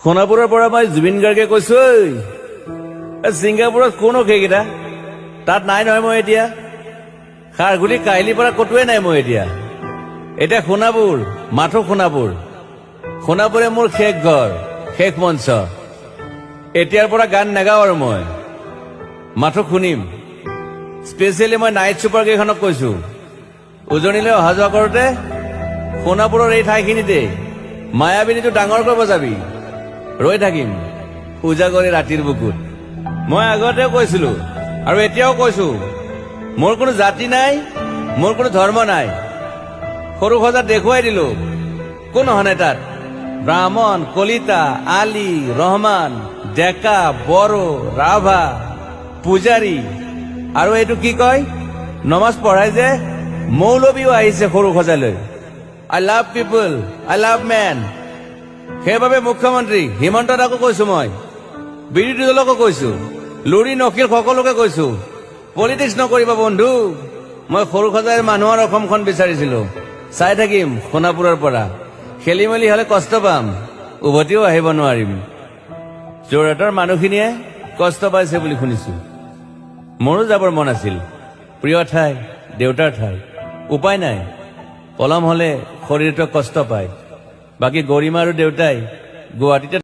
সোণাপুৰৰ পৰা মই জুবিন গাৰ্গে কৈছো, ছিংগাপুৰত কোন সেইকেইটা তাত নাই নহয়। মই এতিয়া খাৰঘুলি কাহিলীৰ পৰা কতোৱে নাই। মই এতিয়া সোণাপুৰ, মাথো সোণাপুৰ। সোণাপুৰে মোৰ শেষ ঘৰ, শেষ মঞ্চ। এতিয়াৰ পৰা গান নাগাওঁ আৰু মই মাথো শুনিম। স্পেচিয়েলি মই নাইট ছুপাৰ কেইখনক কৈছো, উজনিলৈ অহা যোৱা কৰোতে সোণাপুৰৰ এই ঠাইখিনিতে মায়াবিনীটো ডাঙৰকৈ বজাবি। ৰৈ থাকিম উজাগৰে ৰাতিৰ বুকুত। মই আগতেও কৈছিলো আৰু এতিয়াও কৈছো, মোৰ কোনো জাতি নাই, মোৰ কোনো ধৰ্ম নাই। সৰু সজাত দেখুৱাই দিলো কোন অহা নাই তাত। ব্ৰাহ্মণ, কলিতা, আলী, ৰহমান, ডেকা, বড়ো, ৰাভা, পূজাৰী আৰু এইটো কি কয় নমাজ পঢ়াই যে মৌলবীও আহিছে সৰু সজালৈ। I love people, I love man. সেইবাবে মুখ্যমন্ত্ৰী হিমন্ত দাকো কৈছো, মই বিৰোধী দলকো কৈছো, লুৰি নকিল সকলোকে কৈছো, পলিটিক্স নকৰিবা বন্ধু। মই সৰু সজাইৰ মানুহৰ অসমখন বিচাৰিছিলো। চাই থাকিম সোণাপুৰৰ পৰা। খেলি মেলি হলে কষ্ট পাম, উভতিও আহিব নোৱাৰিম। যোৰহাটৰ মানুহখিনিয়ে কষ্ট পাইছে বুলি শুনিছো। মোৰো যাবৰ মন আছিল। প্ৰিয় ঠাই, দেউতাৰ ঠাই। উপায় নাই, পলম হলে শৰীৰটোৱে কষ্ট পায়। বাকী গৰিমা আৰু দেউতাই গুৱাহাটীতে